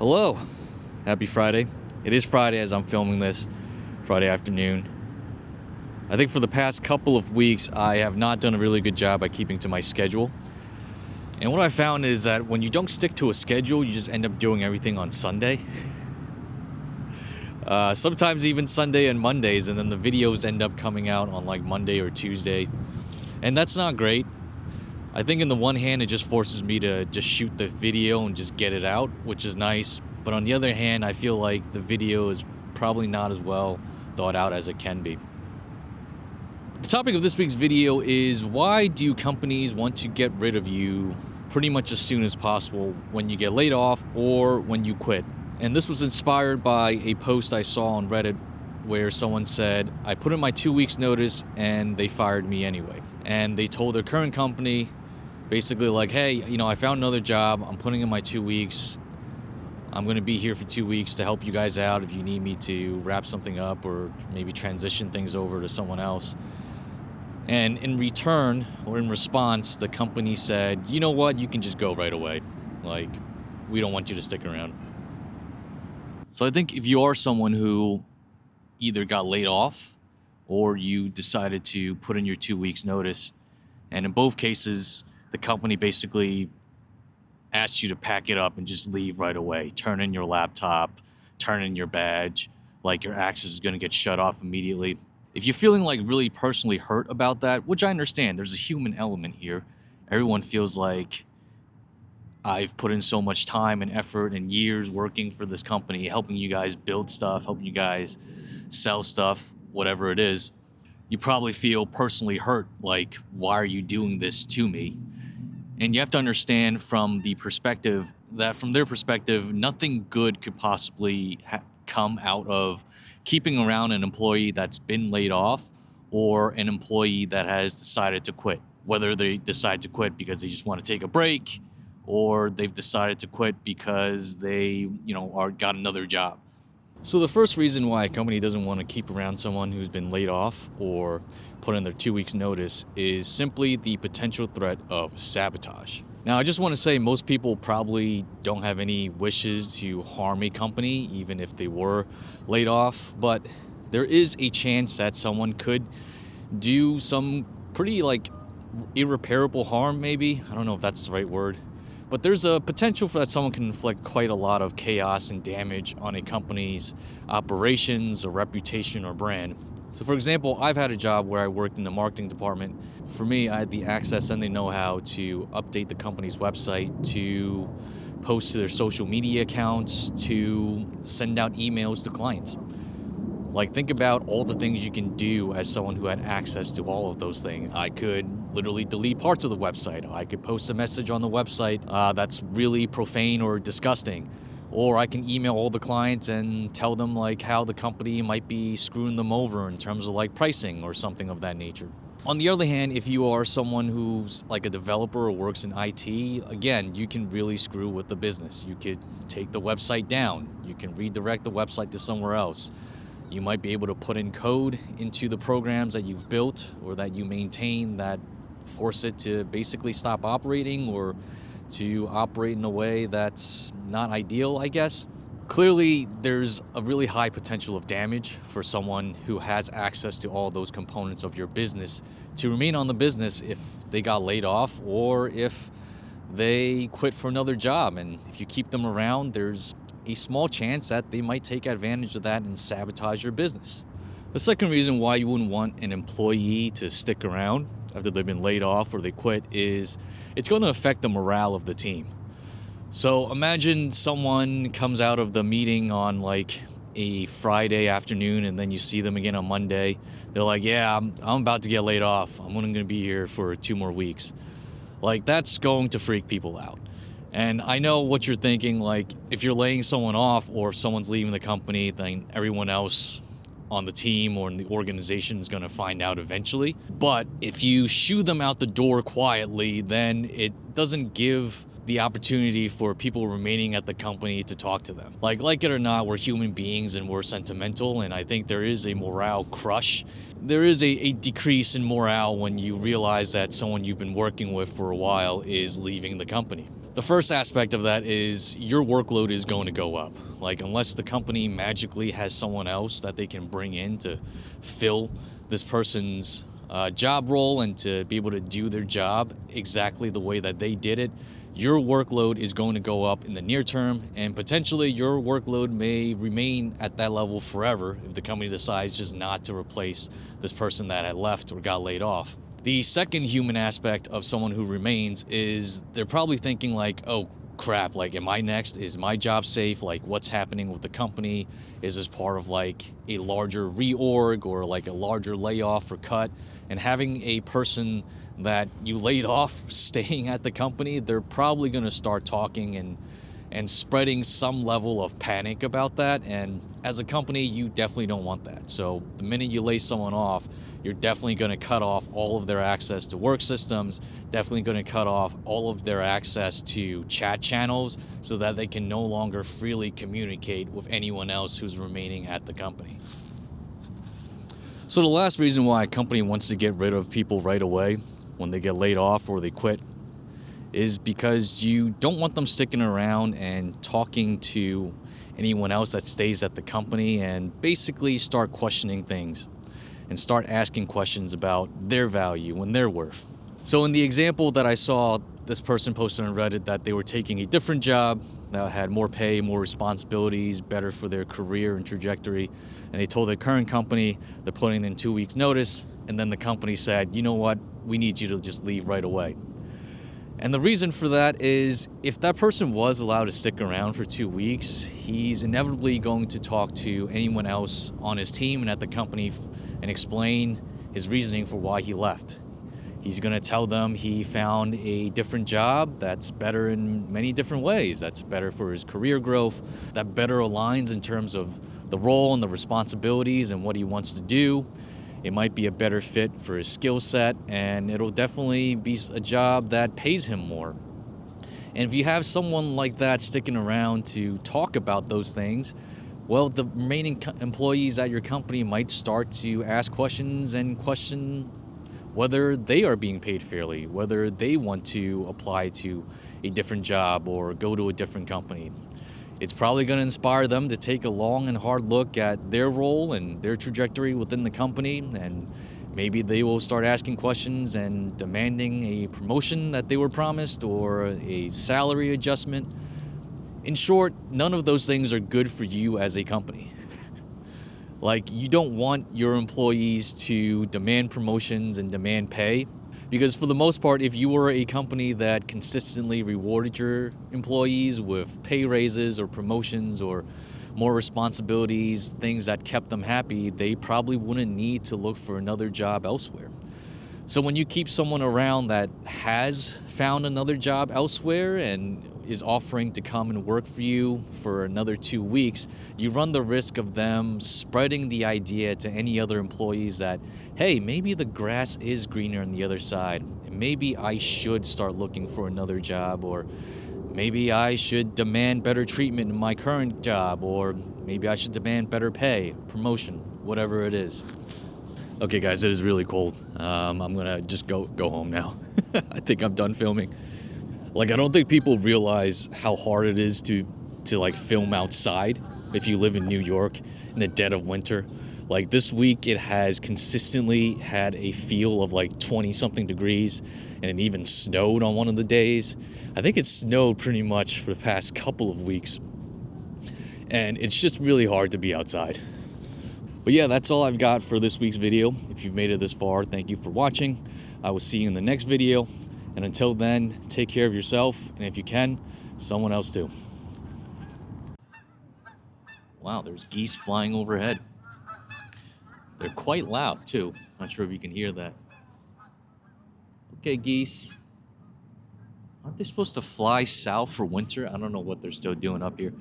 Hello, happy Friday. It is Friday as I'm filming this, Friday afternoon. I think for the past couple of weeks, I have not done a really good job at keeping to my schedule. And what I found is that when you don't stick to a schedule, you just end up doing everything on Sunday. Sometimes even Sunday and Mondays, and then the videos end up coming out on like Monday or Tuesday. And that's not great. I think on the one hand, it just forces me to just shoot the video and just get it out, which is nice. But on the other hand, I feel like the video is probably not as well thought out as it can be. The topic of this week's video is, why do companies want to get rid of you pretty much as soon as possible when you get laid off or when you quit? And this was inspired by a post I saw on Reddit where someone said, I put in my 2 weeks notice and they fired me anyway. And they told their current company, basically like, hey, I found another job. I'm putting in my 2 weeks. I'm going to be here for 2 weeks to help you guys out if you need me to wrap something up or maybe transition things over to someone else. And in return, or in response, the company said, you know what, you can just go right away. Like, we don't want you to stick around. So I think if you are someone who either got laid off or you decided to put in your 2 weeks notice, and in both cases, the company basically asked you to pack it up and just leave right away. Turn in your laptop, turn in your badge, like your access is going to get shut off immediately. If you're feeling like really personally hurt about that, which I understand, there's a human element here. Everyone feels like I've put in so much time and effort and years working for this company, helping you guys build stuff, helping you guys sell stuff, whatever it is. You probably feel personally hurt, like, why are you doing this to me? And you have to understand from the perspective that from their perspective, nothing good could possibly come out of keeping around an employee that's been laid off or an employee that has decided to quit. Whether they decide to quit because they just want to take a break or they've decided to quit because they, got another job. So the first reason why a company doesn't want to keep around someone who's been laid off or put in their 2 weeks notice is simply the potential threat of sabotage. Now, I just want to say most people probably don't have any wishes to harm a company, even if they were laid off, but there is a chance that someone could do some pretty irreparable harm, maybe. I don't know if that's the right word. But there's a potential for that someone can inflict quite a lot of chaos and damage on a company's operations or reputation or brand. So for example, I've had a job where I worked in the marketing department. For me, I had the access and the know-how to update the company's website, to post to their social media accounts, to send out emails to clients. Think about all the things you can do as someone who had access to all of those things. I could literally delete parts of the website. I could post a message on the website that's really profane or disgusting. Or I can email all the clients and tell them how the company might be screwing them over in terms of pricing or something of that nature. On the other hand, if you are someone who's a developer or works in IT, again, you can really screw with the business. You could take the website down. You can redirect the website to somewhere else. You might be able to put in code into the programs that you've built or that you maintain that force it to basically stop operating or to operate in a way that's not ideal, I guess. Clearly, there's a really high potential of damage for someone who has access to all those components of your business to remain on the business if they got laid off or if they quit for another job. And if you keep them around, there's a small chance that they might take advantage of that and sabotage your business. The second reason why you wouldn't want an employee to stick around after they've been laid off or they quit is it's going to affect the morale of the team. So imagine someone comes out of the meeting on a Friday afternoon and then you see them again on Monday. They're like, yeah, I'm about to get laid off. I'm only going to be here for 2 more weeks. That's going to freak people out. And I know what you're thinking, if you're laying someone off or if someone's leaving the company, then everyone else on the team or in the organization is going to find out eventually. But if you shoo them out the door quietly, then it doesn't give the opportunity for people remaining at the company to talk to them. Like it or not, we're human beings and we're sentimental, and I think there is a morale crush. There is a decrease in morale when you realize that someone you've been working with for a while is leaving the company. The first aspect of that is your workload is going to go up. Like, unless the company magically has someone else that they can bring in to fill this person's job role and to be able to do their job exactly the way that they did it, your workload is going to go up in the near term, and potentially your workload may remain at that level forever if the company decides just not to replace this person that had left or got laid off. The second human aspect of someone who remains is they're probably thinking like, oh crap, like, am I next? Is my job safe? Like, what's happening with the company? Is this part of like a larger reorg or like a larger layoff or cut? And having a person that you laid off staying at the company, they're probably going to start talking and spreading some level of panic about that. And as a company, you definitely don't want that. So the minute you lay someone off, you're definitely going to cut off all of their access to work systems, definitely going to cut off all of their access to chat channels so that they can no longer freely communicate with anyone else who's remaining at the company. So the last reason why a company wants to get rid of people right away when they get laid off or they quit is because you don't want them sticking around and talking to anyone else that stays at the company and basically start questioning things and start asking questions about their value and their worth. So in the example that I saw, this person posted on Reddit that they were taking a different job that had more pay, more responsibilities, better for their career and trajectory, and they told their current company they're putting in 2 weeks notice, and then the company said, you know what, we need you to just leave right away. And the reason for that is if that person was allowed to stick around for 2 weeks, he's inevitably going to talk to anyone else on his team and at the company and explain his reasoning for why he left. He's going to tell them he found a different job that's better in many different ways, that's better for his career growth, that better aligns in terms of the role and the responsibilities and what he wants to do. It might be a better fit for his skill set, and it'll definitely be a job that pays him more. And if you have someone like that sticking around to talk about those things, well, the remaining employees at your company might start to ask questions and question whether they are being paid fairly, whether they want to apply to a different job or go to a different company. It's probably going to inspire them to take a long and hard look at their role and their trajectory within the company, and maybe they will start asking questions and demanding a promotion that they were promised or a salary adjustment. In short, none of those things are good for you as a company. Like, you don't want your employees to demand promotions and demand pay, because for the most part, if you were a company that consistently rewarded your employees with pay raises or promotions or more responsibilities, things that kept them happy, they probably wouldn't need to look for another job elsewhere. So when you keep someone around that has found another job elsewhere and is offering to come and work for you for another 2 weeks, you run the risk of them spreading the idea to any other employees that, hey, maybe the grass is greener on the other side, and maybe I should start looking for another job, or maybe I should demand better treatment in my current job, or maybe I should demand better pay, promotion, whatever it is. Okay, guys, it is really cold. I'm gonna just go home now. I think I'm done filming. Like, I don't think people realize how hard it is to like film outside if you live in New York in the dead of winter. Like, this week it has consistently had a feel of like 20 something degrees, and it even snowed on one of the days. I think it snowed pretty much for the past couple of weeks, and it's just really hard to be outside. But yeah, that's all I've got for this week's video. If you've made it this far, thank you for watching. I will see you in the next video. And until then, take care of yourself. And if you can, someone else too. Wow, there's geese flying overhead. They're quite loud too. Not sure if you can hear that. Okay, geese. Aren't they supposed to fly south for winter? I don't know what they're still doing up here.